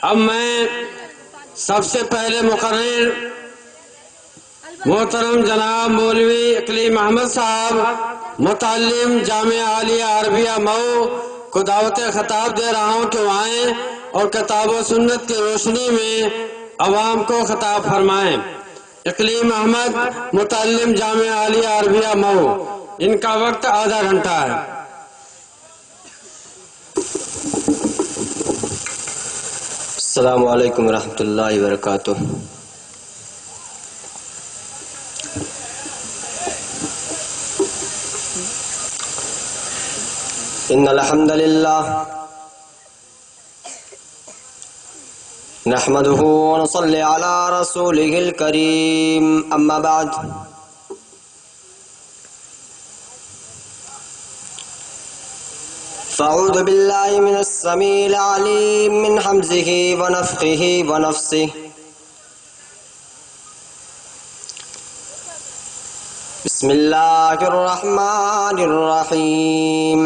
اب میں سب سے پہلے مقرر محترم جناب مولوی اقلیم احمد صاحب متعلم جامعہ عالیہ عربیہ مئو کو دعوت خطاب دے رہا ہوں کہ وہ آئیں اور کتاب و سنت کی روشنی میں عوام کو خطاب فرمائیں۔ اقلیم احمد متعلم جامعہ عالیہ عربیہ مئو، ان کا وقت آدھا گھنٹہ ہے۔ السلام علیکم ورحمۃ اللہ وبرکاتہ۔ ان الحمد للہ نحمده ونصلي على رسوله الكريم اما بعد فاعوذ بالله من السميع العليم من همزه ونفخه ونفثه بسم الله الرحمن الرحيم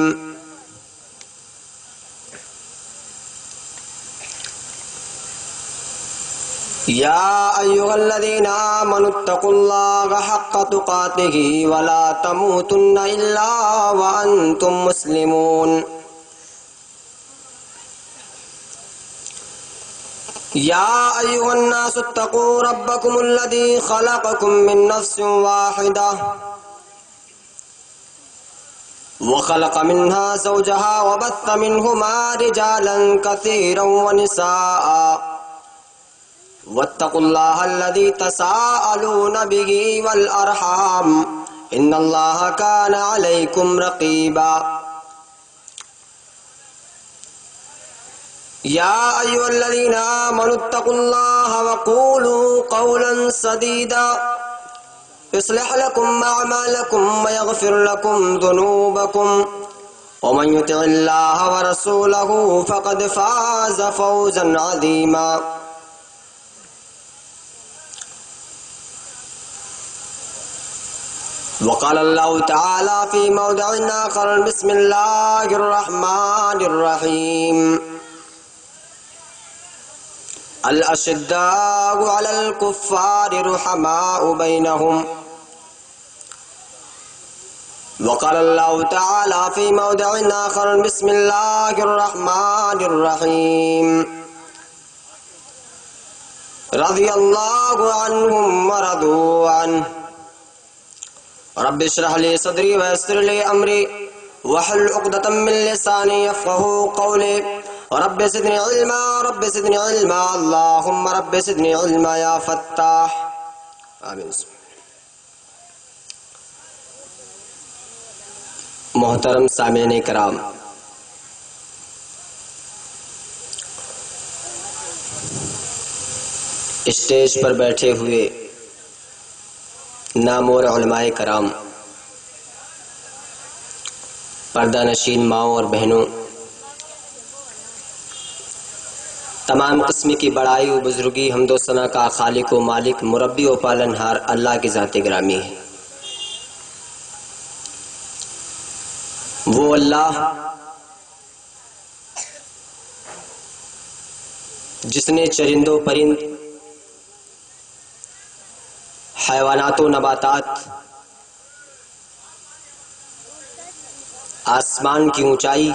يا أيها الذين آمنوا اتقوا الله حق تقاته ولا تموتن إلا وأنتم مسلمون يا أيها الناس اتقوا ربكم الذي خلقكم من نفس واحدة وخلق منها زوجها وبث منهما رجالا كثيرا ونساء واتقوا الله الذي تساءلون به والأرحام إن الله كان عليكم رقيبا يا أيها الذين آمنوا اتقوا الله وقولوا قولا سديدا يصلح لكم أعمالكم ويغفر لكم ذنوبكم ومن يطع الله ورسوله فقد فاز فوزا عظيما وقال الله تعالى في موضع آخر بسم الله الرحمن الرحيم الأشداء على الكفار رحماء بينهم وقال الله تعالى في موضع آخر بسم الله الرحمن الرحيم رضي الله عنهم ورضوا عنه رب اشرح لي صدري ويسر لي أمري واحلل عقدة من لساني يفقهوا قولي رب زدني علما رب زدني علما اللهم رب زدني علما يا فتاح آمین۔ محترم سامعین کرام، اسٹیج پر بیٹھے ہوئے نامور علماء کرام، پردہ نشین ماؤں اور بہنوں، تمام قسم کی بڑائی و بزرگی حمد و ثنا کا خالق و مالک مربی و پالنہار اللہ کی ذات گرامی ہے۔ وہ اللہ جس نے چرند و پرند، حیوانات و نباتات، آسمان کی اونچائی،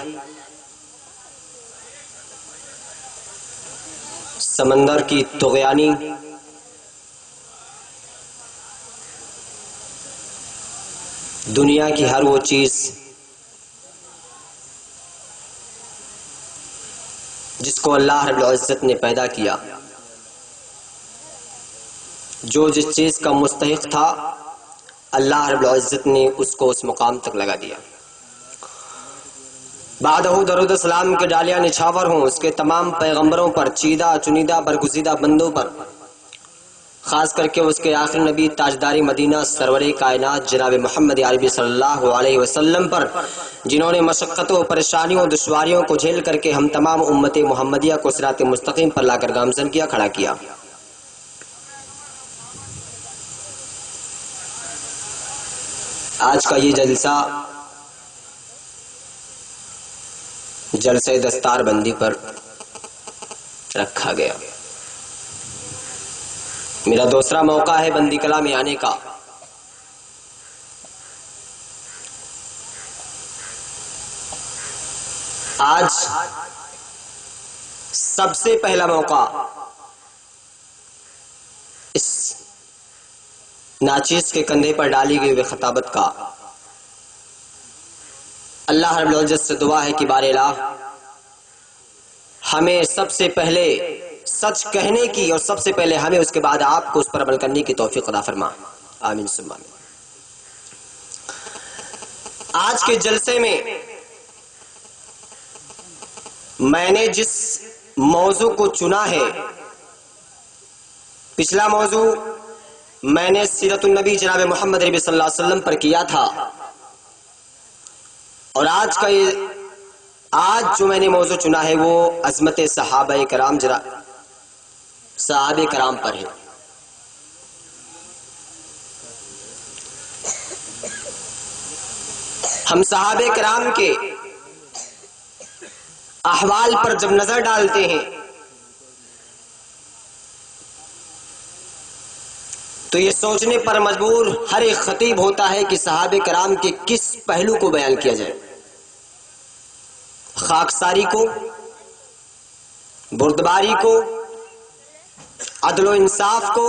سمندر کی طغیانی، دنیا کی ہر وہ چیز جس کو اللہ رب العزت نے پیدا کیا، جو جس چیز کا مستحق تھا اللہ رب العزت نے اس کو اس مقام تک لگا دیا۔ بعدہ درود السلام کے ڈالیاں نچھاور ہوں اس کے تمام پیغمبروں پر، چیدہ چنیدہ برگزیدہ بندوں پر، خاص کر کے اس کے آخری نبی تاجداری مدینہ سرور کائنات جناب محمد عربی صلی اللہ علیہ وسلم پر، جنہوں نے مشقتوں، پریشانیوں، دشواریوں کو جھیل کر کے ہم تمام امت محمدیہ کو صراط مستقیم پر لا کر گامزن کیا، کھڑا کیا۔ آج کا یہ جلسہ جلسہ دستار بندی پر رکھا گیا۔ میرا دوسرا موقع ہے بندی کلا میں آنے کا۔ آج سب سے پہلا موقع اس ناچیز کے کندھے پر ڈالی گئی ہوئی خطابت کا۔ اللہ رب العزت سے دعا ہے کہ بار الہ ہمیں سب سے پہلے سچ کہنے کی اور سب سے پہلے ہمیں اس کے بعد آپ کو اس پر عمل کرنے کی توفیق عطا فرما، آمین ثم آمین۔ آج کے جلسے میں میں نے جس موضوع کو چنا ہے، پچھلا موضوع میں نے سیرت النبی جناب محمد ربی صلی اللہ علیہ وسلم پر کیا تھا، اور آج جو میں نے موضوع چنا ہے وہ عظمت صحابہ کرام صحابہ کرام پر ہے۔ ہم صحابہ کرام کے احوال پر جب نظر ڈالتے ہیں تو یہ سوچنے پر مجبور ہر ایک خطیب ہوتا ہے کہ صحابہ کرام کے کس پہلو کو بیان کیا جائے، خاکساری کو، بردباری کو، عدل و انصاف کو،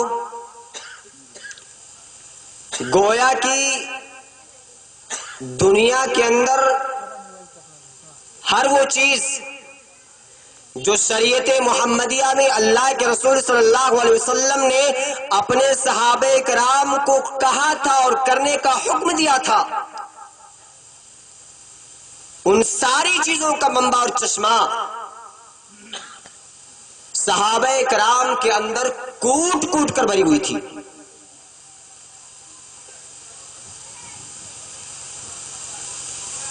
گویا کی دنیا کے اندر ہر وہ چیز جو شریعت محمدیہ میں اللہ کے رسول صلی اللہ علیہ وسلم نے اپنے صحابہ کرام کو کہا تھا اور کرنے کا حکم دیا تھا، ان ساری چیزوں کا منبع اور چشمہ صحابہ کرام کے اندر کوٹ کوٹ کر بھری ہوئی تھی۔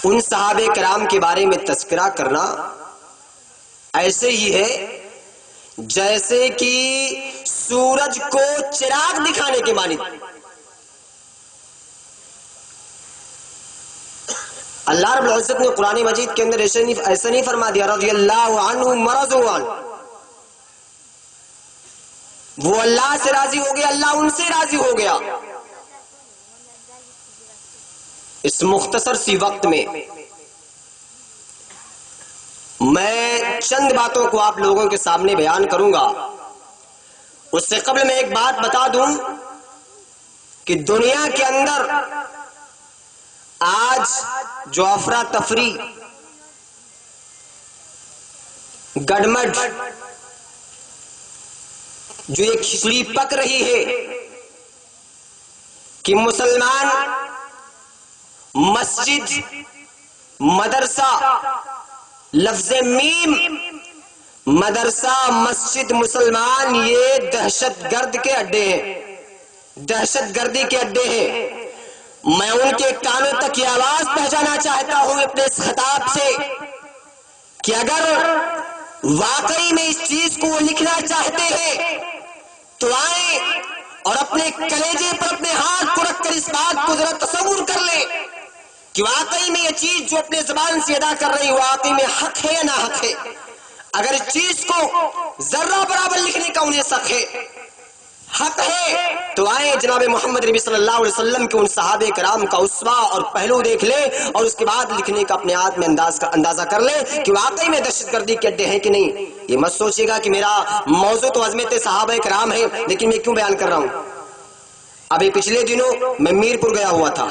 ان صحابہ کرام کے بارے میں تذکرہ کرنا ایسے ہی ہے جیسے کہ سورج کو چراغ دکھانے کے مانند۔ اللہ رب العزت نے قرآن مجید کے اندر ایسا نہیں فرما دیا رضی اللہ عنہ ورضوا عنہ، وہ اللہ سے راضی ہو گیا، اللہ ان سے راضی ہو گیا۔ اس مختصر سی وقت میں میں چند باتوں کو آپ لوگوں کے سامنے بیان کروں گا۔ اس سے قبل میں ایک بات بتا دوں کہ دنیا کے اندر آج جو افراتفری، گڑمٹ، جو ایک کھچڑی پک رہی ہے کہ مسلمان مسجد، مدرسہ، لفظ میم مدرسہ، مسجد، مسلمان یہ دہشت گرد کے اڈے ہیں، دہشت گردی کے اڈے ہیں۔ میں ان کے کانوں تک یہ آواز پہنچانا چاہتا ہوں اپنے اس خطاب سے کہ اگر واقعی میں اس چیز کو وہ لکھنا چاہتے ہیں تو آئیں اور اپنے کلیجے پر اپنے ہاتھ کو رکھ کر اس بات کو ذرا تصور کر لیں کہ واقعی میں یہ چیز جو اپنے زبان سے ادا کر رہی واقعی میں حق ہے یا نہ حق ہے۔ اگر اس چیز کو ذرہ برابر لکھنے کا انہیں شک ہے، حق ہے، تو آئیں جناب محمد نبی صلی اللہ علیہ وسلم کے ان صحابہ کرام کا اسوہ اور پہلو دیکھ لیں اور اس کے بعد لکھنے کا اپنے آپ میں اندازہ کر لیں کہ واقعی میں دہشت گردی کے اڈے ہیں کہ نہیں۔ یہ مت سوچیے گا کہ میرا موضوع تو عظمت صحابہ کرام ہے، لیکن میں کیوں بیان کر رہا ہوں۔ ابھی پچھلے دنوں میں میرپور گیا ہوا تھا۔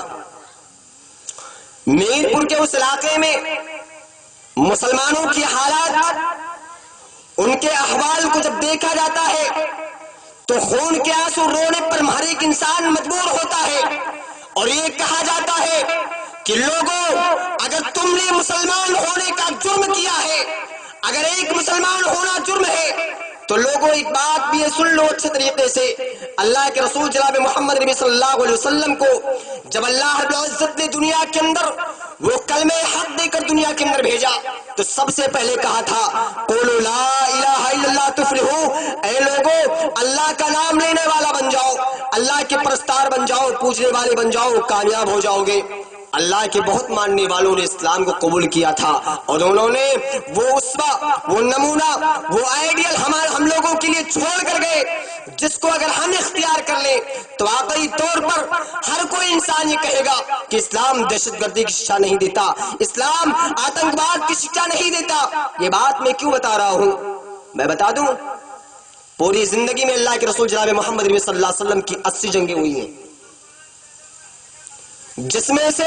میرپور کے اس علاقے میں مسلمانوں کی حالات، ان کے احوال کو جب دیکھا جاتا ہے تو خون کے آنسو رونے پر ہر ایک انسان مجبور ہوتا ہے، اور یہ کہا جاتا ہے کہ لوگوں اگر تم نے مسلمان ہونے کا جرم کیا ہے، اگر ایک مسلمان ہونا جرم ہے تو لوگوں ایک بات بھی سن لو اچھے طریقے سے، اللہ کے رسول جناب محمد نبی صلی اللہ علیہ وسلم کو جب اللہ رب العزت نے دنیا کے اندر وہ کلمہ حق دے کر دنیا کے اندر بھیجا تو سب سے پہلے کہا تھا قولوا لا الہ الا اللہ تفلحوا، اے لوگوں اللہ کا نام لینے والا بن جاؤ، اللہ کے پرستار بن جاؤ، پوجنے والے بن جاؤ، کامیاب ہو جاؤ گے۔ اللہ کے بہت ماننے والوں نے اسلام کو قبول کیا تھا اور انہوں نے وہ اسوہ، وہ نمونہ، وہ آئیڈیل ہم لوگوں کے لیے چھوڑ کر گئے، جس کو اگر ہم اختیار کر لیں تو واقعی طور پر ہر کوئی انسان یہ کہے گا کہ اسلام دہشت گردی کی شکشا نہیں دیتا، اسلام آتنکواد کی شکشا نہیں دیتا۔ یہ بات میں کیوں بتا رہا ہوں؟ میں بتا دوں، پوری زندگی میں اللہ کے رسول جناب محمد نبی صلی اللہ علیہ وسلم کی 80 جنگیں ہوئی ہیں، جس میں سے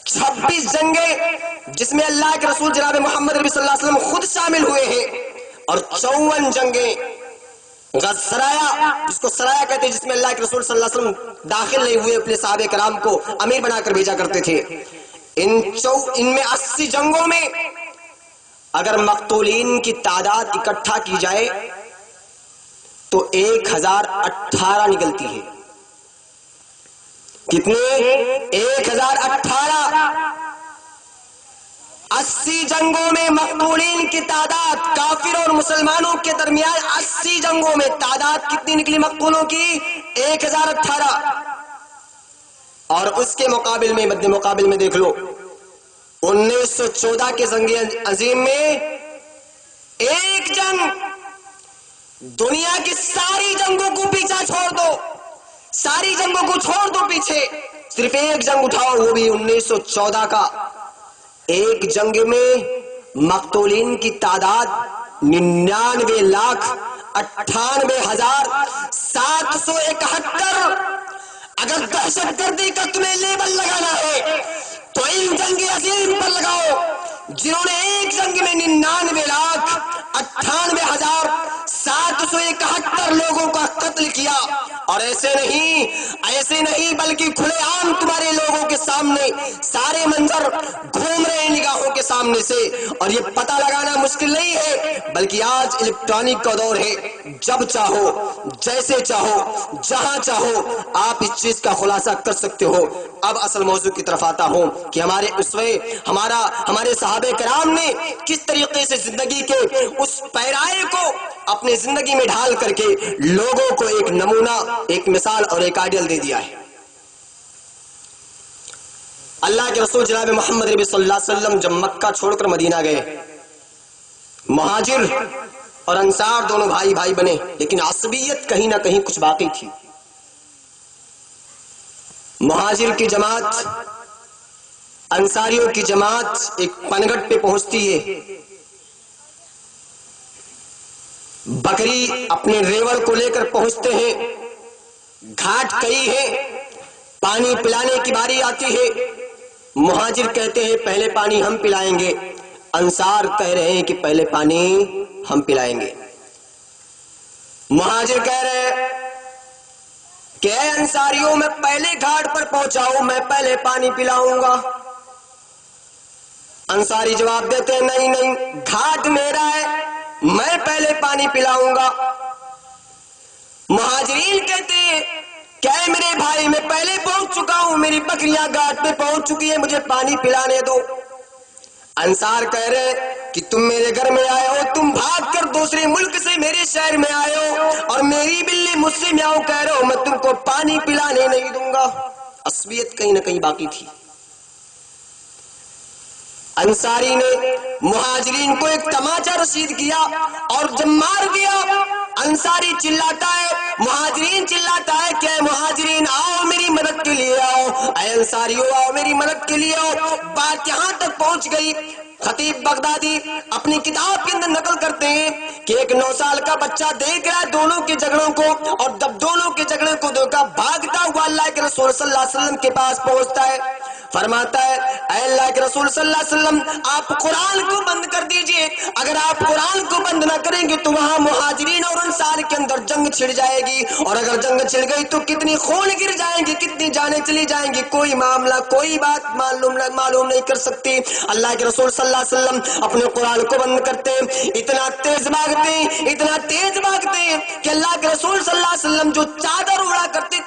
26 جنگیں جس میں اللہ کے رسول جناب محمد نبی صلی اللہ علیہ وسلم خود شامل ہوئے ہیں، اور 54 جنگیں سرایا، جس کو سرایا کہتے ہیں، جس میں اللہ کے رسول صلی اللہ علیہ وسلم داخل نہیں ہوئے، اپنے صحابہ کرام کو امیر بنا کر بھیجا کرتے تھے۔ ان میں 80 جنگوں میں اگر مقتولین کی تعداد اکٹھا کی جائے تو 1018 نکلتی ہے۔ کتنے؟ 1018۔ 80 جنگوں میں مقتولین کی تعداد، کافر اور مسلمانوں کے درمیان 80 جنگوں میں تعداد کتنی نکلی مقتولوں کی؟ 1018۔ اور اس کے مقابل میں، مد مقابل میں دیکھ لو، 1914 کے جنگ عظیم میں ایک جنگ، دنیا کی ساری جنگوں کو پیچھے چھوڑ دو، ساری جنگوں کو چھوڑ دو پیچھے، صرف ایک جنگ اٹھاؤ، وہ بھی 1914 کا۔ ایک جنگ میں مقتولین کی تعداد 99,98,771۔ اگر دہشت گردی کا تمہیں لیبل لگانا ہے تو ان جنگ عظیم پر لگاؤ، جنہوں نے ایک جنگ میں 99,98,771 لوگوں کا قتل کیا۔ اور ایسے نہیں بلکہ کھلے عام تمہارے لوگوں کے سامنے سارے منظر گھوم رہے ہیں نگاہوں کے سامنے سے، اور یہ پتہ لگانا مشکل نہیں ہے، بلکہ آج الیکٹرانک کا دور ہے، جب چاہو، جیسے چاہو، جہاں چاہو آپ اس چیز کا خلاصہ کر سکتے ہو۔ اب اصل موضوع کی طرف آتا ہوں کہ ہمارے اسوے، ہمارے صحابہ کرام نے کس طریقے سے زندگی کے اس پیرائے کو اپنی زندگی میں ڈھال کر کے لوگوں کو ایک نمونہ، ایک مثال اور ایک آئیڈیل دے دیا ہے۔ اللہ کے رسول جناب محمد نبی صلی اللہ علیہ وسلم جب مکہ چھوڑ کر مدینہ گئے، مہاجر اور انصار دونوں بھائی بھائی بنے، لیکن عصبیت کہیں نہ کہیں کچھ باقی تھی۔ مہاجر کی جماعت انصاریوں کی جماعت ایک پنگھٹ پہ پہنچتی ہے، بکری اپنے ریوڑ کو لے کر پہنچتے ہیں، گھاٹ کئی ہے، پانی پلانے کی باری آتی ہے۔ مہاجر کہتے ہیں پہلے پانی ہم پلائیں گے، انصار کہہ رہے ہیں کہ پہلے پانی ہم پلائیں گے۔ مہاجر کہہ رہے ہیں کہ اے انصاریوں، میں پہلے گھاٹ پر پہنچاؤں، میں پہلے پانی پلاؤں گا۔ انصاری جواب دیتے ہیں نہیں، گھاٹ میرا ہے، میں پہلے پانی پلاؤں گا۔ مہاجرین کہتے ہیں کہ اے میرے بھائی، میں پہلے پہنچ چکا ہوں، میری بکریاں گھاٹ پہ پہنچ چکی ہیں، مجھے پانی پلانے دو۔ انصار کہہ رہے کہ تم میرے گھر میں آئے ہو، تم بھاگ کر دوسرے ملک سے میرے شہر میں آئے ہو، اور میری بلی مجھ سے میاؤں کہہ رہے ہو، میں تم کو پانی پلانے نہیں دوں گا۔ عصبیت کہیں نہ کہیں باقی تھی۔ انصاری نے مہاجرین کو ایک تماچا رسید کیا، اور جب مار دیا، انصاری چلاتا ہے، مہاجرین چلاتا ہے کہ اے مہاجرین آؤ میری مدد کے لیے آؤ، اے انصاریو آؤ میری مدد کے لیے آؤ۔ بات یہاں تک پہنچ گئی، خطیب بغدادی اپنی کتاب کے اندر نقل کرتے ہیں کہ ایک 9 سال کا بچہ دیکھ رہا ہے دونوں کے جھگڑوں کو، اور جب دونوں کے جھگڑے کو دیکھا، بھاگتا ہوا اللہ کے رسول صلی اللہ علیہ وسلم کے پاس پہنچتا ہے، فرماتا ہے اے اللہ کے رسول صلی اللہ علیہ وسلم، آپ قرآن کو بند کر دیجئے، اگر آپ قرآن کو بند نہ کریں گے تو وہاں مہاجرین اور انصار کے اندر جنگ چھڑ جائے گی، اور اگر جنگ چھڑ گئی تو کتنی خون گر جائیں گے، کتنی جانیں چلی جائیں گی، کوئی معاملہ، کوئی بات معلوم نہیں کر سکتی۔ اللہ کے رسول صلی اللہ علیہ وسلم اپنے قرآن کو بند کرتے ہیں، اتنا تیز بھاگتے ہیں کہ اللہ کے رسول صلی اللہ علیہ وسلم جو چادر اڑا کرتے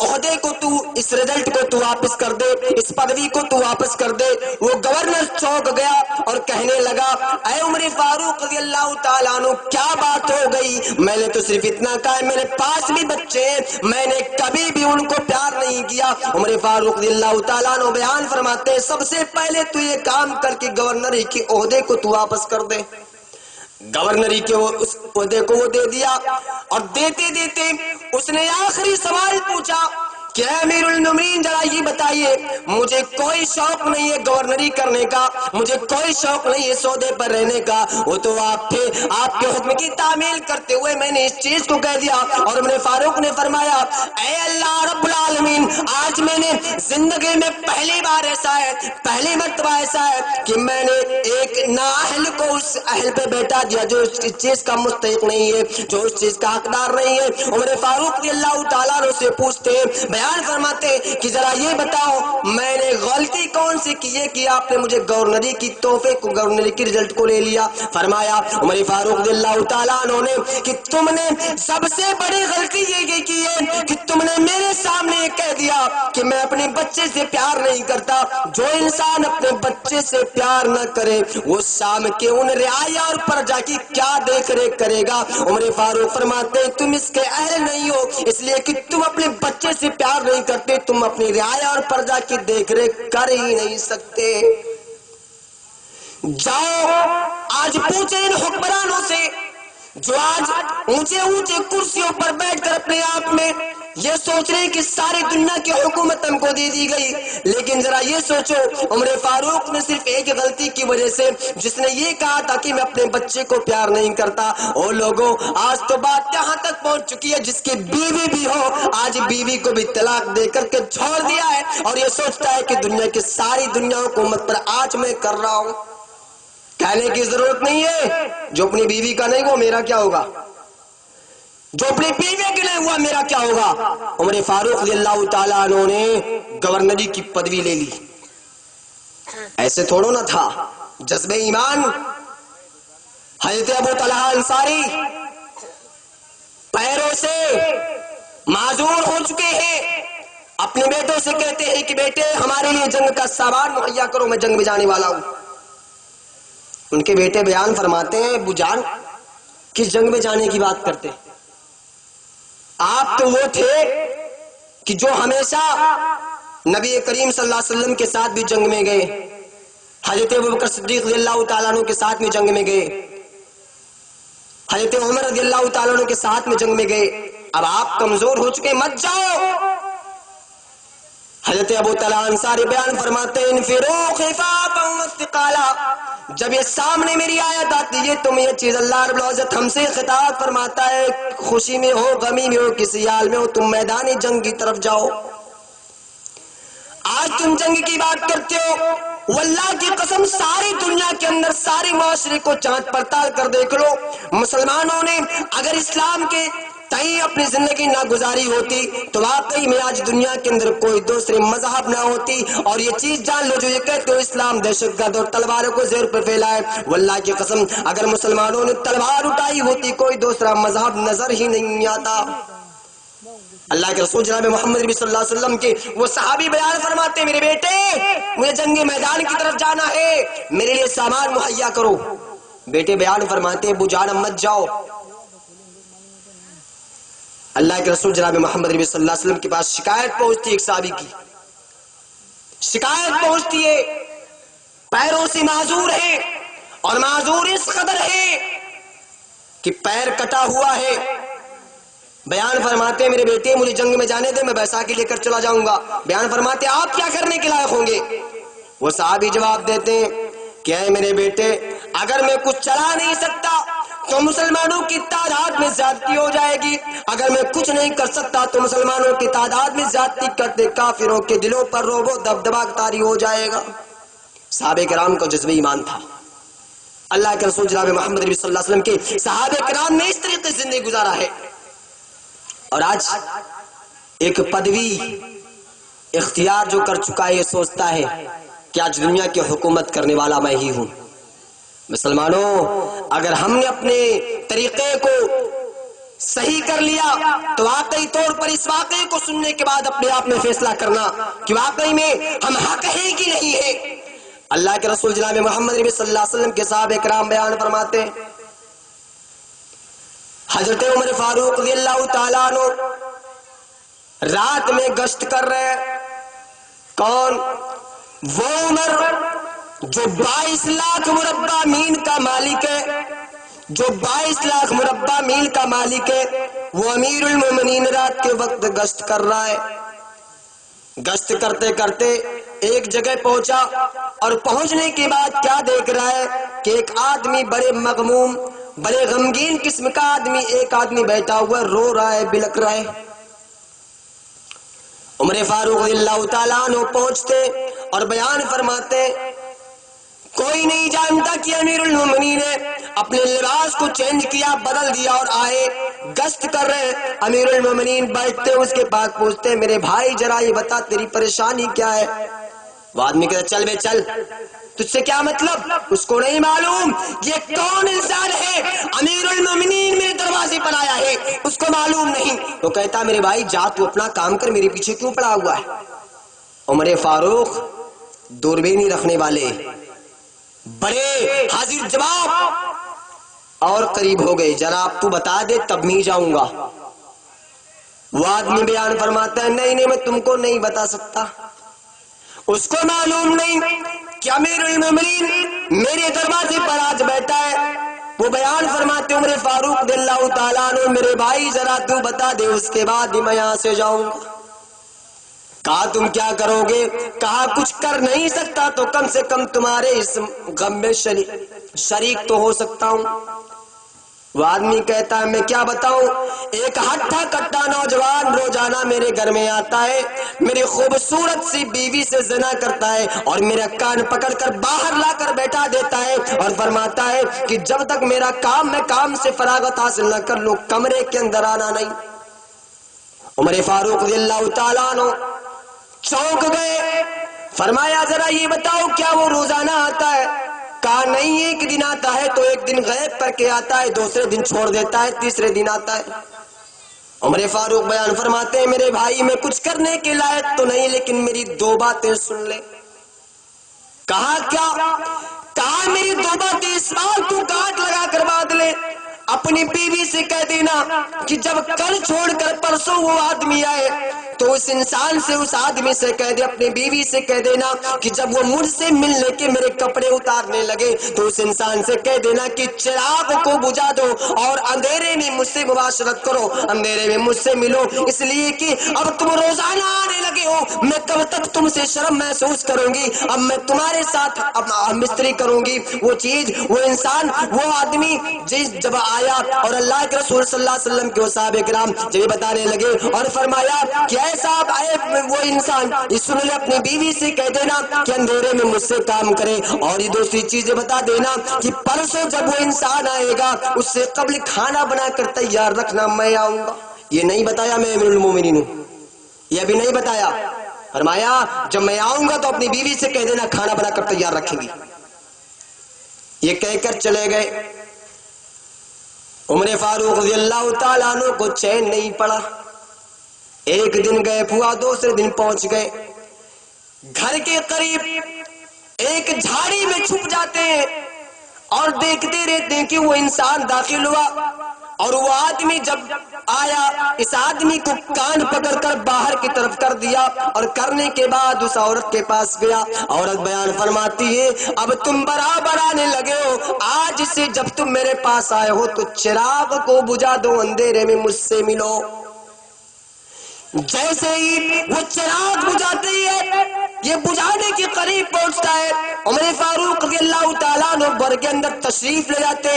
عہدے کو تو، اس رزلٹ کو تو واپس کر دے، اس پدوی کو تو واپس کر دے۔ وہ گورنر چونک گیا اور کہنے لگا اے عمر فاروق رضی اللہ تعالیٰ عنہ، کیا بات ہو گئی؟ میں نے تو صرف اتنا کہا ہے میرے پاس بھی بچے ہیں، میں نے کبھی بھی ان کو پیار نہیں کیا۔ عمر فاروق رضی اللہ تعالیٰ عنہ بیان فرماتے ہیں سب سے پہلے تو یہ کام کر کے گورنری کے عہدے کو تو واپس کر دے۔ گورنری کے اس عہدے کو وہ دے دیا، اور دیتے دیتے اس نے آخری سوال پوچھا کہ اے امیر المومنین ذرا یہ بتائیے، مجھے کوئی شوق نہیں ہے گورنری کرنے کا، مجھے کوئی شوق نہیں ہے سودے پر رہنے کا، وہ تو آپ تھے، آپ کے حکم کی تعمیل کرتے ہوئے میں نے اس چیز کو کہہ دیا۔ اور عمر فاروق نے فرمایا اے اللہ رب العالمین، آج میں نے زندگی میں پہلی بار ایسا ہے، پہلی مرتبہ ایسا ہے کہ میں نے ایک نااہل کو اس اہل پہ بیٹھا دیا جو اس چیز کا مستحق نہیں ہے، جو اس چیز کا حقدار نہیں ہے۔ عمر فاروق رضی اللہ تعالیٰ عنہ سے پوچھتے ہیں، بیان فرماتے کہ ذرا یہ بتاؤ میں نے غلطی کون سی کی ہے کہ آپ نے مجھے گورنری کی تحفے کو، گورنری کی رزلٹ کو لے لیا؟ فرمایا عمر فاروق رضی اللہ تعالیٰ عنہ نے کہ تم نے سب سے بڑی غلطی یہ کی ہے کہ تم نے میرے سامنے یہ کہہ دیا کہ میں اپنے بچے سے پیار نہیں کرتا۔ جو انسان اپنے بچے سے پیار نہ کرے وہ شام کے ان رعایا اور پرجا کی کیا دیکھ ریکھ کرے گا؟ عمر فاروق فرماتے تم اس کے اہل نہیں ہو، اس لیے کہ تم اپنے بچے سے پیار نہیں کرتے، تم اپنی رعایا اور پرجا کی دیکھ ریکھ کر ہی نہیں سکتے۔ جاؤ آج پوچھے ان حکمرانوں سے جو آج اونچے اونچے کرسیوں پر بیٹھ کر اپنے آپ میں یہ سوچ رہے کہ ساری دنیا کی حکومت ہم کو دے دی گئی، لیکن ذرا یہ سوچو عمر فاروق نے صرف ایک غلطی کی وجہ سے جس نے یہ کہا تھا کہ میں اپنے بچے کو پیار نہیں کرتا، اور لوگوں آج تو بات یہاں تک پہنچ چکی ہے جس کی بیوی بھی ہو آج بیوی کو بھی طلاق دے کر کے چھوڑ دیا ہے، اور یہ سوچتا ہے کہ دنیا کی ساری دنیا حکومت پر آج میں کر رہا ہوں۔ کہنے کی ضرورت نہیں ہے جو اپنی بیوی کا نہیں وہ میرا کیا ہوگا، جو اپنی بیوی کے نہیں ہوا میرا کیا ہوگا۔ عمر فاروق رضی اللہ تعالیٰ عنہ نے گورنری کی پدوی لے لی، ایسے تھوڑو نہ تھا، جذبہ ایمان۔ حضرت ابو طلحہ انصاری پیروں سے معذور ہو چکے ہیں، اپنے بیٹوں سے کہتے ہیں کہ بیٹے ہمارے لیے جنگ کا سامان مہیا کرو، میں جنگ میں جانے والا ہوں۔ ان کے بیٹے بیان فرماتے ہیں ابو جان کس جنگ میں جانے کی بات کرتے، آپ تو وہ تھے کہ جو ہمیشہ نبی کریم صلی اللہ علیہ وسلم کے ساتھ بھی جنگ میں گئے، حضرت ابوبکر صدیق رضی اللہ تعالیٰ عنہ کے ساتھ میں جنگ میں گئے، حضرت عمر رضی اللہ تعالیٰ عنہ کے ساتھ میں جنگ میں گئے، اب آپ کمزور ہو چکے مت جاؤ۔ حضرت ابو طلحہ انصاری بیان فرماتے ہیں انفروا خفافا وثقالا، جب یہ سامنے میری آیت آتی ہے تم یہ چیز اللہ رب العزت ہم سے خطاب فرماتا ہے، خوشی میں ہو غمی میں ہو کسی حال میں ہو تم میدان جنگ کی طرف جاؤ۔ آج تم جنگ کی بات کرتے ہو، واللہ کی قسم ساری دنیا کے اندر سارے معاشرے کو جانچ پڑتال کر دیکھ لو، مسلمانوں نے اگر اسلام کے تئیں اپنی زندگی نہ گزاری ہوتی تو واقعی میں آج دنیا کے اندر کوئی دوسرے مذہب نہ ہوتی، اور یہ چیز جان لو جو یہ کہتے ہو اسلام دہشت گرد اور تلواروں کو زیر پہ پھیلائے، واللہ کی قسم اگر مسلمانوں نے تلوار اٹھائی ہوتی کوئی دوسرا مذہب نظر ہی نہیں آتا۔ اللہ کے رسول جناب محمد نبی صلی اللہ علیہ وسلم کے وہ صحابی بیان فرماتے میرے بیٹے مجھے جنگ میدان کی طرف جانا ہے، میرے لیے سامان مہیا کرو۔ بیٹے بیان فرماتے ابو جان مت جاؤ۔ اللہ کے رسول جناب محمد نبی صلی اللہ علیہ وسلم کے پاس شکایت پہنچتی ایک صحابی کی، شکایت پہنچتی ہے پیروں سے معذور ہے، اور معذور اس قدر ہے کہ پیر کٹا ہوا ہے۔ بیان فرماتے ہیں میرے بیٹے مجھے جنگ میں جانے دے، میں بیساکھی لے کر چلا جاؤں گا۔ بیان فرماتے ہیں آپ کیا کرنے کے لائق ہوں گے؟ وہ صحابی جواب دیتے ہیں کہ اے میرے بیٹے اگر میں کچھ چلا نہیں سکتا تو مسلمانوں کی تعداد میں زیادتی ہو جائے گی، اگر میں کچھ نہیں کر سکتا تو مسلمانوں کی تعداد میں زیادتی کرتے کافروں کے دلوں پر رعب و دبدبہ طاری ہو جائے گا۔ صحابہ کرام کو جذبہ ایمان تھا، اللہ کے رسول جناب محمد نبی صلی اللہ علیہ وسلم کے صحابہ کرام نے اس طریقے سے زندگی گزارا ہے، اور آج ایک پدوی اختیار جو کر چکا ہے یہ سوچتا ہے کہ آج دنیا کی حکومت کرنے والا میں ہی ہوں۔ مسلمانوں اگر ہم نے اپنے طریقے کو صحیح کر لیا تو واقعی طور پر اس واقعے کو سننے کے بعد اپنے آپ میں فیصلہ کرنا کہ واقعی میں ہم حق ہیں کہ نہیں ہے۔ اللہ کے رسول جناب محمد نبی صلی اللہ علیہ وسلم کے صحابہ کرام بیان فرماتے ہیں، حضرت عمر فاروق رضی اللہ تعالیٰ عنہ رات میں گشت کر رہے ہیں۔ کون؟ وہ عمر جو 22 لاکھ مربع میل کا مالک ہے، جو 22 لاکھ مربع میل کا مالک ہے، وہ امیر المومنین رات کے وقت گشت کر رہا ہے۔ گشت کرتے کرتے ایک جگہ پہنچا اور پہنچنے کے بعد کیا دیکھ رہا ہے کہ ایک آدمی بڑے مغموم، بڑے غمگین قسم کا آدمی، ایک آدمی بیٹھا ہوا رو رہا ہے، بلک رہا ہے۔ عمر فاروق رضی اللہ تعالیٰ عنہ پہنچتے اور بیان فرماتے، کوئی نہیں جانتا کہ امیر المومنین نے اپنے لباس کو چینج کیا، بدل دیا اور آئے گشت کر رہے۔ امیر المومنین بیٹھتے اس کے پاس پوچھتے، میرے بھائی ذرا یہ بتا تیری پریشانی کیا ہے؟ وہ آدمی کہتا، چل بے چل، تجھ سے کیا مطلب؟ اس کو نہیں معلوم یہ کون انسان ہے، امیر المومنین میرے دروازے پر آیا ہے، اس کو معلوم نہیں۔ تو کہتا، میرے بھائی جا تو اپنا کام کر، میرے پیچھے کیوں پڑا ہوا ہے؟ عمر فاروق دوربینی رکھنے والے، بڑے حاضر جواب اور قریب ہو گئے، جناب تو بتا دے تب میں جاؤں گا۔ وہ آدمی بیان فرماتا ہے، نہیں میں تم کو نہیں بتا سکتا، اس کو معلوم نہیں کہ امیر المومنین میرے دروازے پر آج بیٹھا ہے۔ وہ بیان فرماتے، عمر فاروق رضی اللہ تعالیٰ عنہ، میرے بھائی ذرا تو بتا دے، اس کے بعد ہی میں یہاں سے جاؤں گا۔ کہا تم کیا کرو گے؟ کہا کچھ کر نہیں سکتا تو کم سے کم تمہارے اس غم میں شریک تو ہو سکتا ہوں۔ وہ آدمی کہتا ہے، میں کیا بتاؤں، ایک ہٹھا کٹا نوجوان روزانہ میرے گھر میں آتا ہے، میری خوبصورت سی بیوی سے زنا کرتا ہے اور میرا کان پکڑ کر باہر لا کر بیٹھا دیتا ہے اور فرماتا ہے کہ جب تک میرا میں کام سے فراغت حاصل نہ کر لوں کمرے کے اندر آنا نہیں۔ عمر فاروق رضی اللہ تعالیٰ عنہ چونک گئے، فرمایا ذرا یہ بتاؤ کیا وہ روزانہ آتا ہے؟ کہا نہیں، ایک دن آتا ہے تو ایک دن غیب کر کے آتا ہے، دوسرے دن چھوڑ دیتا ہے، تیسرے دن آتا ہے۔ عمر فاروق بیان فرماتے ہیں، میرے بھائی میں کچھ کرنے کے لائق تو نہیں، لیکن میری دو باتیں سن لے۔ کہا کیا؟ کہا میری دو باتیں اس بار تو کاٹ لگا کر باندھ لے، اپنی بیوی سے کہہ دینا کہ جب کل چھوڑ کر پرسوں وہ آدمی آئے تو اس انسان سے، اس آدمی سے کہہ دے، اپنی بیوی سے کہہ دینا کہ جب وہ مجھ سے ملنے کے میرے کپڑے اتارنے لگے تو اس انسان سے کہہ دینا کہ چراغ کو بجھا دو اور اندھیرے میں مجھ سے مباشرت کرو، اندھیرے میں مجھ سے ملو، اس لیے کہ اب تم روزانہ آنے لگے ہو، میں کب تک تم سے شرم محسوس کروں گی، اب میں تمہارے ساتھ مستری کروں گی۔ وہ چیز، وہ انسان، وہ آدمی جب آیا اور اللہ کے رسول صلی اللہ علیہ وسلم کے صحابہ کرام جب بتانے لگے اور فرمایا کہ صاحب آئے وہ انسان، اس سن لے اپنی بیوی سے کہہ دینا کہ اندھیرے میں مجھ سے کام کرے، اور یہ دوسری چیزیں بتا دینا کہ پرسوں جب وہ انسان آئے گا اس سے قبل کھانا بنا کر تیار رکھنا، میں آؤں گا۔ یہ نہیں بتایا میں امیر المومنین ہوں، یہ بھی نہیں بتایا، فرمایا جب میں آؤں گا تو اپنی بیوی سے کہہ دینا کھانا بنا کر تیار رکھیں گی۔ یہ کہہ کر چلے گئے۔ عمر فاروق رضی اللہ تعالیٰ عنہ کو چین نہیں پڑا، ایک دن گئے پھوا، دوسرے دن پہنچ گئے، گھر کے قریب ایک جھاڑی میں چھپ جاتے ہیں اور دیکھتے رہتے ہیں کہ وہ انسان داخل ہوا، اور وہ آدمی جب آیا اس آدمی کو کان پکڑ کر باہر کی طرف کر دیا، اور کرنے کے بعد اس عورت کے پاس گیا۔ عورت بیان فرماتی ہے، اب تم برابر آنے لگے ہو، آج سے جب تم میرے پاس آئے ہو تو چراغ کو بجھا دو، اندھیرے میں مجھ سے ملو۔ جیسے ہی وہ چراغ بجھاتی ہے، یہ بجھانے کے قریب پہنچتا ہے، عمر فاروق رضی اللہ تعالیٰ عنہ گھر کے اندر تشریف لے جاتے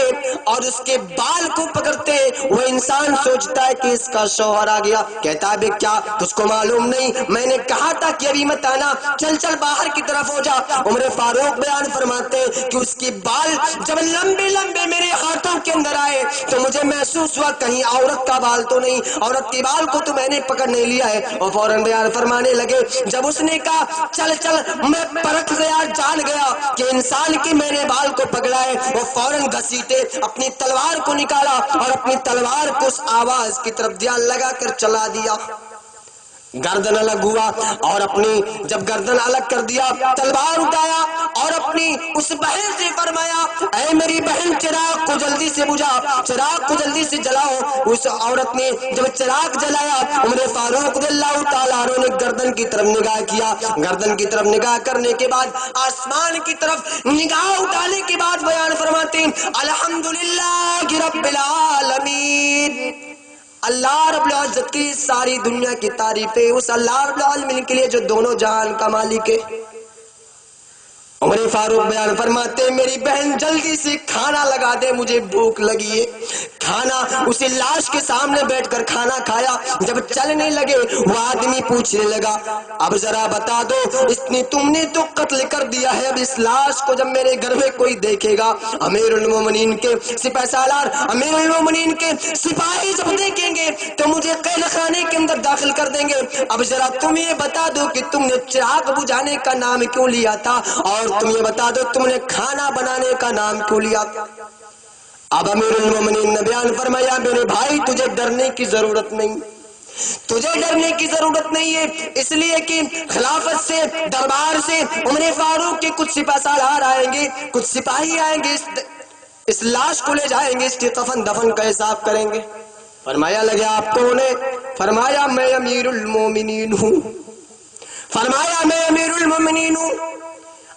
اور اس کے بال کو پکڑتے۔ وہ انسان سوچتا ہے کہ اس کا شوہر آ گیا، کہتا ہے کیا تجھ کو معلوم نہیں، میں نے کہا تھا کہ ابھی مت آنا، چل چل باہر کی طرف ہو جا۔ عمر فاروق بیان فرماتے کہ اس کے بال جب لمبے لمبے میرے ہاتھوں کے اندر آئے تو مجھے محسوس ہوا کہیں عورت کا بال تو نہیں، عورت کے بال کو تو میں نے پکڑ نہیں لیا ہے، اور فوراً بیان فرمانے لگے جب اس نے کہا چل چل، میں پرکھ گیا، جان گیا کہ انسان کی میں نے بال کو کو پکڑا ہے وہ فوراً گھسیٹے اپنی تلوار کو نکالا اور اپنی تلوار کو اس آواز کی طرف دھیان لگا کر چلا دیا. گردن الگ ہوا اور اپنی جب گردن الگ کر دیا تلوار اٹھایا اور اپنی اس بہن سے فرمایا اے میری بہن چراغ کو جلدی سے بجھا, چراغ کو جلدی سے جلاؤ. اس عورت نے جب چراغ جلایا عمر فاروق رضی اللہ تعالیٰ عنہ نے گردن کی طرف نگاہ کیا. گردن کی طرف نگاہ کرنے کے بعد آسمان کی طرف نگاہ اٹھانے کے بعد بیان فرماتے ہیں الحمدللہ رب العالمین. اللہ رب العزت کی ساری دنیا کی تعریفیں اس اللہ رب العالمین کے لیے جو دونوں جہان کا مالک ہے. عمر فاروق بیان فرماتے میری بہن جلدی سے کھانا لگا دے, مجھے بھوک لگی ہے. کھانا اسی لاش کے سامنے بیٹھ کر کھانا کھایا. جب چلنے لگے وہ آدمی پوچھنے لگا اب ذرا بتا دو تم نے تو قتل کر دیا ہے, اب اس لاش کو جب میرے گھر میں کوئی دیکھے گا, امیر المومنین کے سپہ سالار امیر المومنین کے سپاہی جب دیکھیں گے تو مجھے قید خانے کے اندر داخل کر دیں گے. اب ذرا تم یہ بتا دو کہ تم نے چراغ بجھانے کا نام کیوں لیا تھا اور تم یہ بتا دو تم نے کھانا بنانے کا نام کیوں لیا. اب امیر المومنین نے بیان فرمایا میرے بھائی تجھے ڈرنے کی ضرورت نہیں, تجھے ڈرنے کی ضرورت نہیں ہے, اس لیے کہ خلافت سے دربار سے عمر فاروق کے کچھ سپہ سالار آئیں گے, کچھ سپاہی آئیں گے, اس لاش کو لے جائیں گے, اس کے کفن دفن کا حساب کریں گے. فرمایا لگے آپ کون ہیں؟ فرمایا میں امیر المومنین ہوں. فرمایا میں امیر المومنین ہوں.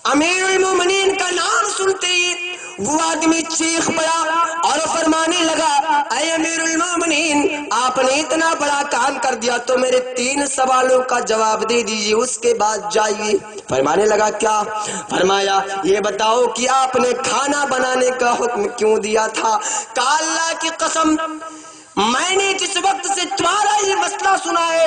امیر المومنین کا نام سنتے ہی وہ آدمی چیخ پڑا اور فرمانے لگا اے امیر المومنین آپ نے اتنا بڑا کام کر دیا تو میرے 3 سوالوں کا جواب دے دیجیے, اس کے بعد جائیے. فرمانے لگا کیا؟ فرمایا یہ بتاؤ کہ آپ نے کھانا بنانے کا حکم کیوں دیا تھا؟ کہا اللہ کی قسم میں نے جس وقت سے تمہارا یہ مسئلہ سنا ہے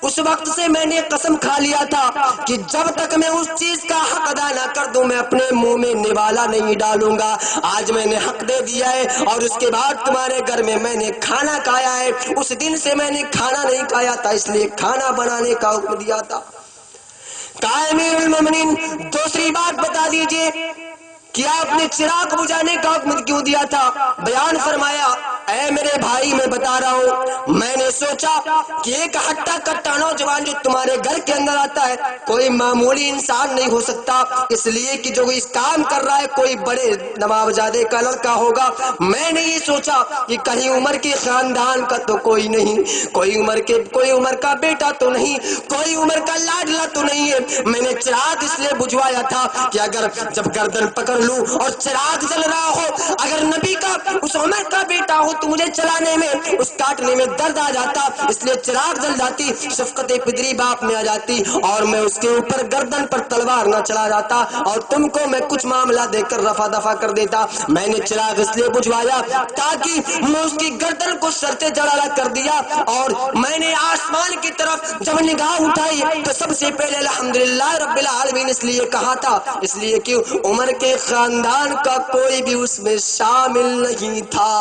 اس وقت سے میں نے قسم کھا لیا تھا کہ جب تک میں اس چیز کا حق ادا نہ کر دوں میں اپنے منہ میں نوالا نہیں ڈالوں گا. آج میں نے حق دے دیا ہے اور اس کے بعد تمہارے گھر میں نے کھانا کھایا ہے. اس دن سے میں نے کھانا نہیں کھایا تھا, اس لیے کھانا بنانے کا حکم دیا تھا. کہا امیر المومنین دوسری بات بتا دیجئے کہ آپ نے چراغ بجھانے کا حکم کیوں دیا تھا؟ بیان فرمایا اے میرے بھائی میں بتا رہا ہوں میں نے سوچا کہ ایک ہٹا کٹا نوجوان جو تمہارے گھر کے اندر آتا ہے کوئی معمولی انسان نہیں ہو سکتا, اس لیے کہ جو اس کام کر رہا ہے کوئی بڑے نوابزادے کا لڑکا ہوگا. میں نے یہ سوچا کہ کہیں عمر کے خاندان کا تو کوئی نہیں, کوئی عمر کا بیٹا تو نہیں, کوئی عمر کا لاڈلا تو نہیں ہے. میں نے چراغ اس لیے بجھوایا تھا کہ اگر جب گردن پکڑ لوں اور چراغ جل رہا ہو, اگر نبی کا اس عمر کا بیٹا ہو تو مجھے چلانے میں اس کاٹنے میں درد آ جاتا, اس لیے چراغ جل جاتی, شفقت پدری باپ میں آ جاتی اور میں اس کے اوپر گردن پر تلوار نہ چلا جاتا اور تم کو میں کچھ معاملہ دے کر رفع دفع کر دیتا. میں نے چراغ اس لیے بجھوایا تاکہ میں اس کی گردن کو سرتے جڑا کر دیا اور میں نے آسمان کی طرف جب نگاہ اٹھائی تو سب سے پہلے الحمدللہ رب العالمین اس لیے کہا تھا, اس لیے کہ عمر کے خاندان کا کوئی بھی اس میں شامل نہیں تھا.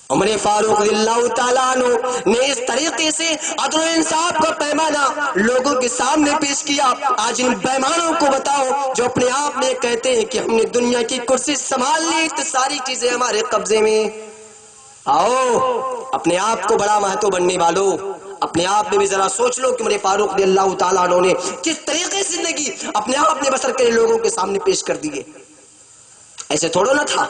عمر فاروق رضی اللہ تعالیٰ عنہ نے اس طریقے سے عدل و انصاف کا پیمانہ لوگوں کے سامنے پیش کیا. آج ان بیمانوں کو بتاؤ جو اپنے آپ میں کہتے ہیں کہ ہم نے دنیا کی کرسی سنبھال لی تو ساری چیزیں ہمارے قبضے میں. آؤ اپنے آپ کو بڑا مہتو بننے والوں, اپنے آپ میں بھی ذرا سوچ لو کہ عمر فاروق رضی اللہ تعالیٰ عنہ نے کس طریقے سے زندگی اپنے آپ میں بسر کرے لوگوں کے سامنے پیش کر دی ہے. ایسے تھوڑا نہ تھا.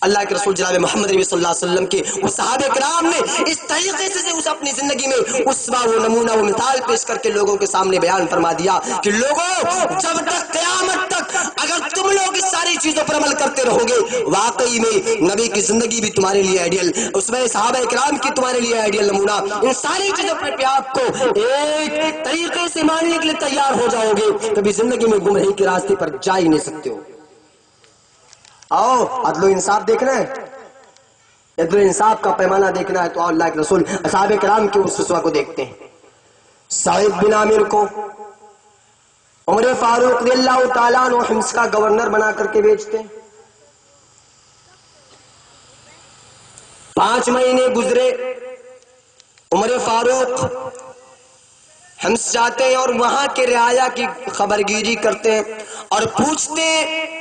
اللہ کے رسول جناب محمد نبی صلی اللہ علیہ وسلم کے وہ صحابہ کرام نے اس طریقے سے اس اپنی زندگی میں اسوہ و نمونہ و مثال پیش کر کے لوگوں کے سامنے بیان فرما دیا کہ لوگوں جب تک قیامت تک اگر تم لوگ اس ساری چیزوں پر عمل کرتے رہو گے واقعی میں نبی کی زندگی بھی تمہارے لیے آئیڈیل, اسوہ صحابہ کرام کی تمہارے لیے آئیڈیل نمونہ, ان ساری چیزوں پر آپ کو ایک طریقے سے ماننے کے لیے تیار ہو جاؤ گے کبھی زندگی میں گمراہی کے راستے پر جا ہی نہیں سکتے ہو. آؤ عدل و انصاف دیکھنا ہے, عدل و انصاف کا پیمانہ دیکھنا ہے تو اللہ کے رسول اصحاب کرام کے اس اسوہ کو دیکھتے ہیں. سعید بن عامر کو عمر فاروق رضی اللہ تعالیٰ عنہ حمص کا گورنر بنا کر کے بیچتے ہیں. 5 مہینے گزرے, عمر فاروق حمص جاتے ہیں اور وہاں کے رعایا کی خبرگیری کرتے ہیں اور پوچھتے ہیں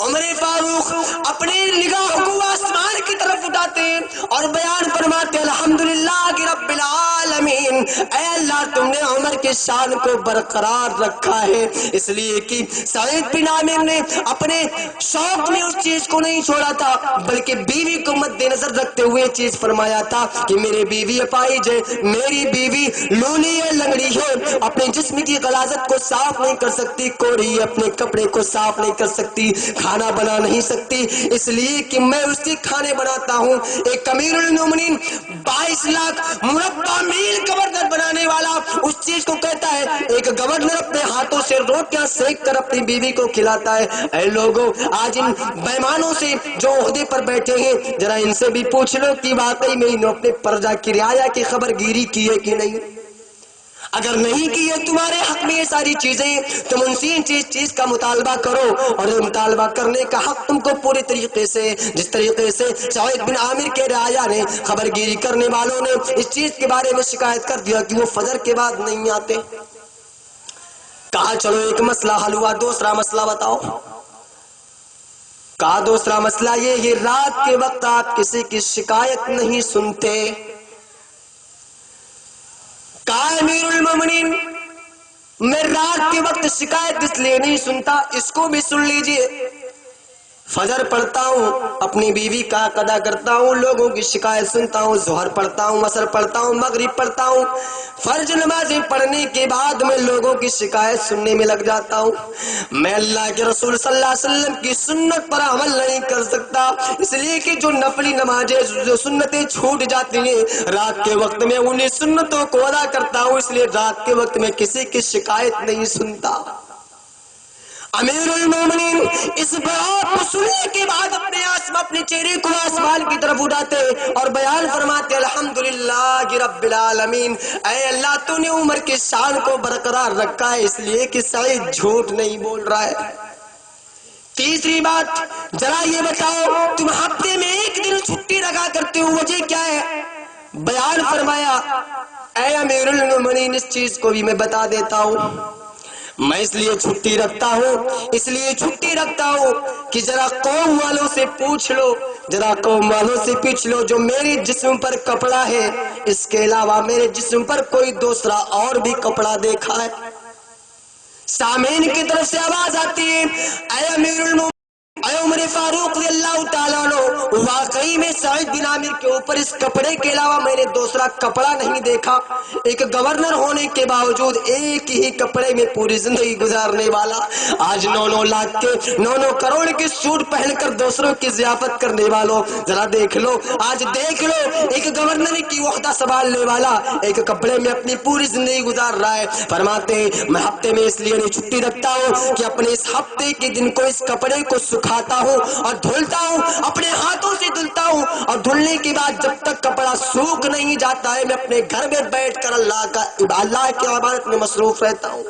عمر فاروق اپنے نگاہوں کو آسمان کی طرف اٹھاتے ہیں اور بیان فرماتے الحمدللہ رب العالمین، اے اللہ تم نے عمر کی شان کو برقرار رکھا ہے، اس لیے کہ سعید بن عامر نے اپنے شوق میں اس چیز کو نہیں چھوڑا تھا، بلکہ بیوی کو مد نظر رکھتے ہوئے چیز فرمایا تھا کہ میری بیوی اپائج ہے، میری بیوی لونی ہے، لنگڑی ہے، اپنے جسم کی غلاظت کو صاف نہیں کر سکتی، کوڑی اپنے کپڑے کو صاف نہیں کر سکتی، کھانا بنا نہیں سکتی، اس لیے کہ میں اس کے کھانے بناتا ہوں۔ ایک امیر المومنین 22 لاکھ مربع میل گورنر بنانے والا اس چیز کو کہتا ہے، ایک گورنر اپنے ہاتھوں سے روٹیاں سیک کر اپنی بیوی کو کھلاتا ہے۔ اے لوگوں، آج ان بیمانوں سے جو عہدے پر بیٹھے ہیں، ذرا ان سے بھی پوچھ لو کہ واقعی میں انہوں نے اپنے پرجا کی رعایا کی خبر گیری کی ہے کہ نہیں۔ اگر نہیں کی ہے تمہارے حق میں یہ ساری چیزیں، تم ان سے چیز کا مطالبہ کرو، اور مطالبہ کرنے کا حق تم کو پورے طریقے سے، جس طریقے سے سعید بن عامر کے رعایا نے، خبر گیری کرنے والوں نے اس چیز کے بارے میں شکایت کر دیا کہ وہ فجر کے بعد نہیں آتے۔ کہا چلو ایک مسئلہ حل ہوا، دوسرا مسئلہ بتاؤ۔ کہا دوسرا مسئلہ یہ رات کے وقت آپ کسی کی شکایت نہیں سنتے۔ کہا امیر المومنین میں رات کے وقت شکایت اس لیے نہیں سنتا، اس کو بھی سن لیجئے، فجر پڑھتا ہوں، اپنی بیوی کا حق ادا کرتا ہوں، لوگوں کی شکایت سنتا ہوں، ظہر پڑھتا ہوں، عصر پڑھتا ہوں، مغرب پڑھتا ہوں، فرض نمازیں پڑھنے کے بعد میں لوگوں کی شکایت سننے میں لگ جاتا ہوں۔ میں اللہ کے رسول صلی اللہ علیہ وسلم کی سنت پر عمل نہیں کر سکتا، اس لیے کہ جو نفلی نمازیں، جو سنتیں چھوٹ جاتی ہیں، رات کے وقت میں انہیں سنتوں کو ادا کرتا ہوں، اس لیے رات کے وقت میں کسی کی شکایت نہیں سنتا۔ امیر المومنین اس بات کو سننے کے بعد اپنے چہرے کو آسمان کی طرف اٹھاتے اور بیان فرماتے الحمدللہ رب العالمین، اے اللہ تو نے عمر کی شان کو برقرار رکھا ہے، اس لیے کہ سعید جھوٹ نہیں بول رہا ہے۔ تیسری بات، ذرا یہ بتاؤ تم ہفتے میں ایک دن چھٹی رکھا کرتے ہو، وجہ کیا ہے؟ بیان فرمایا اے امیر المومنین اس چیز کو بھی میں بتا دیتا ہوں، میں اس لیے چھٹی رکھتا ہوں کہ ذرا قوم والوں سے پوچھ لو، ذرا قوم والوں سے پوچھ لو جو میرے جسم پر کپڑا ہے، اس کے علاوہ میرے جسم پر کوئی دوسرا اور بھی کپڑا دیکھا ہے؟ سامعین کی طرف سے آواز آتی ہے اے امیر المومنین، اے عمر فاروق رضی اللہ تعالیٰ عنہ، واقعی میں سعید بن عامر کے اوپر اس کپڑے کے علاوہ میں نے دوسرا کپڑا نہیں دیکھا۔ ایک گورنر ہونے کے باوجود ایک ہی کپڑے میں پوری زندگی گزارنے والا، آج 9 لاکھ کے 9 کروڑ کے سوٹ پہن کر دوسروں کی ضیافت کرنے والوں، ذرا دیکھ لو، آج دیکھ لو، ایک گورنر کی عہدہ سنبھالنے والا ایک کپڑے میں اپنی پوری زندگی گزار رہا ہے۔ فرماتے ہیں میں ہفتے میں اس لیے نہیں چھٹی رکھتا ہوں کہ اپنے اس ہفتے کے دن کو اس کپڑے کو سکھاتا ہوں اور دھلتا ہوں، اپنے ہاتھوں سے دھلتا ہوں، اور دھلنے کے بعد جب تک کپڑا سوکھ نہیں جاتا ہے میں اپنے گھر میں بیٹھ کر اللہ کی عبادت میں مصروف رہتا ہوں۔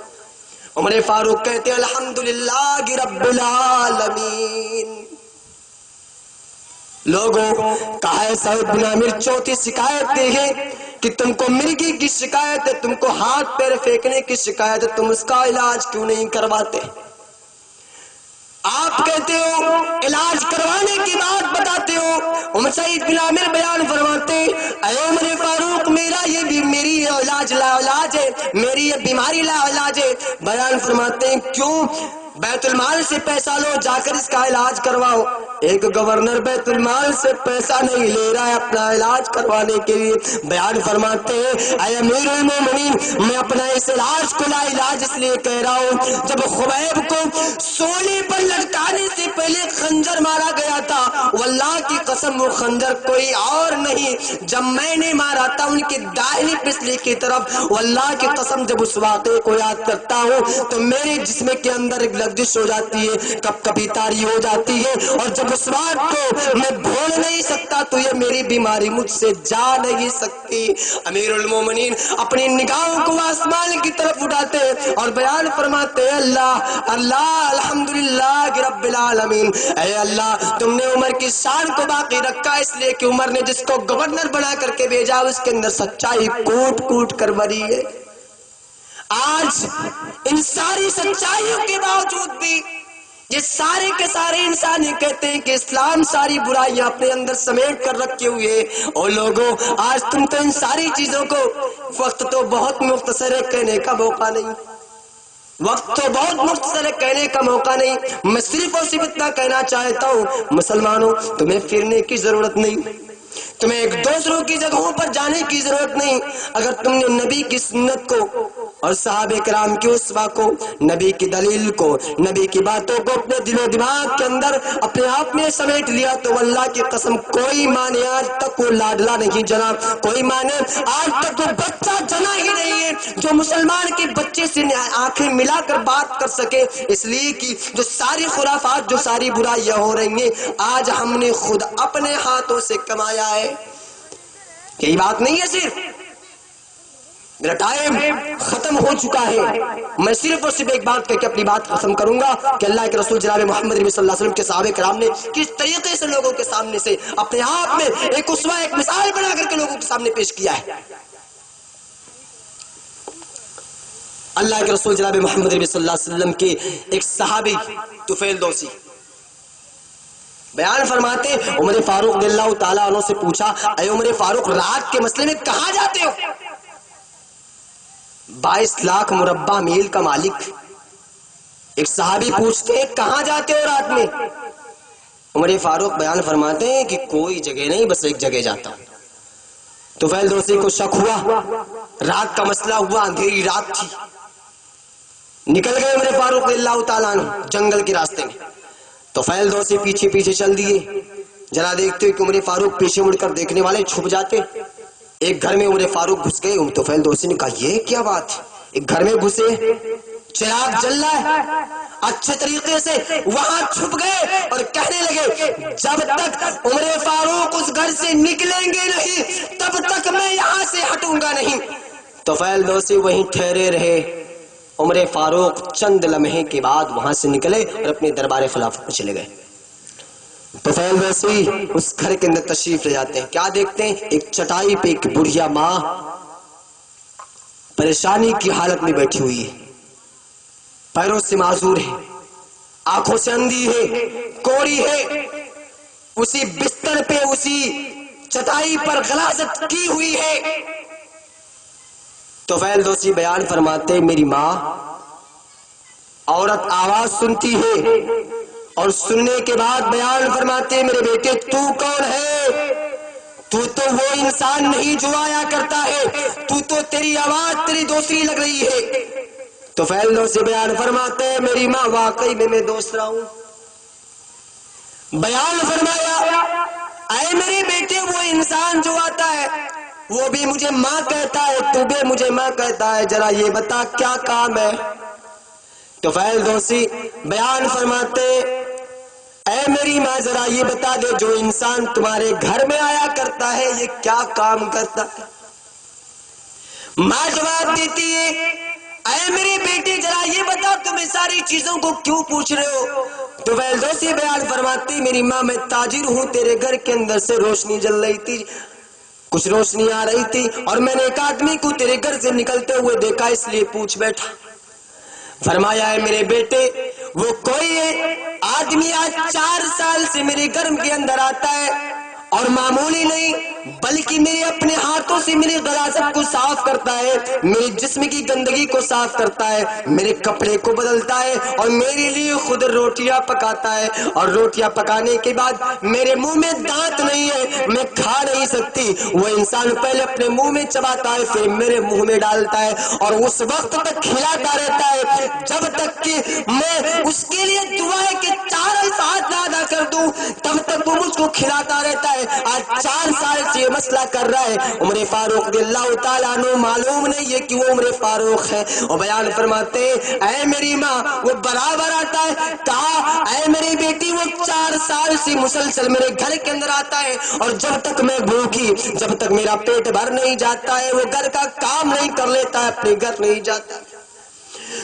عمر فاروق کہتے ہیں الحمدللہ رب العالمین۔ لوگوں، کہا ہے سعید بن عامر چوتھی شکایت دیکھیں کہ تم کو مرغی کی شکایت ہے، تم کو ہاتھ پیر پھینکنے کی شکایت ہے، تم اس کا علاج کیوں نہیں کرواتے؟ آپ کہتے ہو علاج کروانے کی بات بتاتے ہو، عمر سعید بن عامر بیان فرماتے اے عمر فاروق میری علاج لا علاج ہے، میری یہ بیماری لا علاج ہے۔ بیان فرماتے ہیں کیوں؟ بیت المال سے پیسہ لو، جا کر اس کا علاج کرواؤ۔ ایک گورنر بیت المال سے پیسہ نہیں لے رہا ہے اپنا علاج کروانے کے لیے۔ بیان فرماتے ہیں اے امیر المومنین میں اپنا اس علاج کو لا علاج اس لیے کہہ رہا ہوں، جب خبیب کو سولی پر لٹکانے سے پہلے خنجر مارا گیا تھا، واللہ کی قسم وہ خنجر کوئی اور نہیں، جب میں نے مارا تھا ان کی داہنی پسلی کی طرف، واللہ کی قسم جب اس واقعے کو یاد کرتا ہوں تو میرے جسم کے اندر ایک لرزش ہو جاتی ہے، کبھی تاری ہو جاتی ہے، اور جب اس بات کو میں بھول نہیں سکتا تو یہ میری بیماری مجھ سے جا نہیں سکتی۔ امیر المومنین اپنی نگاہوں کو آسمان کی طرف اٹھاتے اور بیان فرماتے اللہ الحمدللہ رب العالمین، اے اللہ تم نے عمر کی شان کو باقی رکھا، اس لیے کہ عمر نے جس کو گورنر بنا کر کے بھیجا اس کے اندر سچائی کوٹ کوٹ کر بھری ہے۔ آج ان ساری سچائیوں کے باوجود بھی یہ سارے کے سارے انسان یہ کہتے ہیں کہ اسلام ساری برائیاں اپنے اندر سمیٹ کر رکھے ہوئے. اور لوگوں آج تم تو ان ساری چیزوں کو، وقت تو بہت مختصر ہے، کہنے کا موقع نہیں، وقت تو بہت مختصر ہے، کہنے کا موقع نہیں. میں صرف اور صرف اتنا کہنا چاہتا ہوں مسلمانوں، تمہیں پھرنے کی ضرورت نہیں، تمہیں ایک دوسروں کی جگہوں پر جانے کی ضرورت نہیں. اگر تم نے نبی کی سنت کو اور صحابہ کرام کی اسوہ کو، نبی کی دلیل کو، نبی کی باتوں کو اپنے دل و دماغ کے اندر اپنے آپ میں سمیٹ لیا تو اللہ کی قسم کوئی ماں نے آج تک وہ لاڈلا نہیں جنا، کوئی ماں نے آج تک وہ بچہ جنا ہی نہیں ہے جو مسلمان کے بچے سے آنکھیں ملا کر بات کر سکے. اس لیے کہ جو ساری خرافات، جو ساری برائیاں ہو رہی ہیں، آج ہم نے خود اپنے ہاتھوں سے کمایا ہے. یہی بات نہیں ہے. صرف میرا ٹائم ختم ہو چکا ہے. میں صرف اور صرف ایک بات کہہ کے اپنی بات ختم کروں گا کہ اللہ کے رسول جناب محمد صلی اللہ علیہ وسلم کے صحابہ کرام نے کس طریقے سے لوگوں کے سامنے سے اپنے آپ میں ایک اسوہ، ایک مثال بنا کر کے لوگوں کے سامنے پیش کیا ہے. اللہ کے رسول جناب محمد صلی اللہ علیہ وسلم کے ایک صحابی طفیل دوسی بیان فرماتے، عمر فاروق رضی اللہ تعالیٰ عنہ سے پوچھا، اے عمر فاروق، رات کے مسئلے میں کہاں جاتے ہو؟ 22 لاکھ مربع میل کا مالک ایک صحابی پوچھتے ہیں کہاں جاتے ہو رات میں؟ عمر فاروق بیان فرماتے ہیں کہ کوئی جگہ نہیں، بس ایک جگہ جاتا ہوں. طفیل دوسی کو شک ہوا، رات کا مسئلہ ہوا، اندھیری رات تھی. نکل گئے عمر فاروق رضی اللہ تعالیٰ عنہ جنگل کے راستے میں. طفیل دوسی پیچھے پیچھے چل دیے. ذرا دیکھتے کہ عمر فاروق پیچھے مڑ کر دیکھنے والے چھپ جاتے. ایک گھر میں عمر فاروق گھس گئے. طفیل دوسی نے کہا یہ کیا بات ہے؟ ایک گھر میں گھسے، چراغ جل رہا ہے، اچھے طریقے سے وہاں چھپ گئے اور کہنے لگے جب تک عمر فاروق اس گھر سے نکلیں گے نہیں تب تک میں یہاں سے ہٹوں گا نہیں. طفیل دوسی وہیں ٹھہرے رہے. عمر فاروق چند لمحے کے بعد وہاں سے نکلے اور اپنے دربار خلافت میں چلے گئے. طفیل دوسی اس گھر کے اندر تشریف لے جاتے ہیں. کیا دیکھتے ہیں؟ ایک چٹائی پہ ایک بڑھیا ماں پریشانی کی حالت میں بیٹھی ہوئی ہے، پیروں سے معذور ہے، آنکھوں سے اندھی ہے، کوڑی ہے، اسی بستر پہ اسی چٹائی پر غلاظت کی ہوئی ہے. طفیل دوسی بیان فرماتے میری ماں، عورت آواز سنتی ہے اور سننے کے بعد بیان فرماتے میرے بیٹے تو کون ہے؟ تو وہ انسان نہیں جو آیا کرتا ہے، تو تیری آواز تیری دوسری لگ رہی ہے. طفیل دوسی بیان فرماتے میری ماں واقعی میں دوسرا ہوں. بیان فرمایا اے میرے بیٹے وہ انسان جو آتا ہے وہ بھی مجھے ماں کہتا ہے، تو بھی مجھے ماں کہتا ہے، ذرا یہ بتا کیا کام ہے؟ طفیل دوسی بیان فرماتے اے میری ماں ذرا یہ بتا دے جو انسان تمہارے گھر میں آیا کرتا ہے یہ کیا کام کرتا ہے؟ ماں جواب دیتی ہے اے میرے بیٹے ذرا یہ بتا تم ساری چیزوں کو کیوں پوچھ رہے ہو؟ طفیل دوسی بیان فرماتی میری ماں میں تاجر ہوں، تیرے گھر کے اندر سے روشنی جل رہی تھی، کچھ روشنی آ رہی تھی اور میں نے ایک آدمی کو تیرے گھر سے نکلتے ہوئے دیکھا اس لیے پوچھ بیٹھا. فرمایا ہے میرے بیٹے وہ کوئی آدمی آج 4 سال سے میرے گھر کے اندر آتا ہے اور معمولی نہیں بلکہ میرے اپنے ہاتھوں سے میری غلاظت کو صاف کرتا ہے، میرے جسم کی گندگی کو صاف کرتا ہے، میرے کپڑے کو بدلتا ہے اور میرے لیے خود روٹیاں پکاتا ہے. اور روٹیاں پکانے کے بعد میرے منہ میں دانت نہیں ہے، میں کھا نہیں سکتی. وہ انسان پہلے اپنے منہ میں چباتا ہے پھر میرے منہ میں ڈالتا ہے اور اس وقت تک کھلاتا رہتا ہے جب تک کہ میں اس کے لیے دعائیں کہ 4 الفاظ نہ ادا کر دوں تب تک وہ مجھ کو کھلاتا رہتا ہے. آج 4 سال سے یہ مسئلہ کر رہا ہے. عمر فاروق رضی اللہ تعالیٰ عنہ معلوم نہیں ہے کہ وہ عمر فاروق ہے اور بیان فرماتے اے میری ماں وہ برابر آتا ہے. کہا اے میری بیٹی وہ 4 سال سے مسلسل میرے گھر کے اندر آتا ہے اور جب تک میں بھوکی، جب تک میرا پیٹ بھر نہیں جاتا ہے وہ گھر کا کام نہیں کر لیتا ہے، اپنے گھر نہیں جاتا.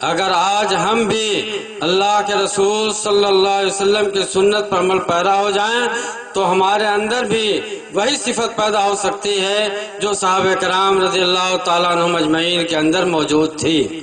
اگر آج ہم بھی اللہ کے رسول صلی اللہ علیہ وسلم کی سنت پر عمل پیرا ہو جائیں تو ہمارے اندر بھی وہی صفت پیدا ہو سکتی ہے جو صحابہ کرام رضی اللہ تعالیٰ عنہم اجمعین کے اندر موجود تھی۔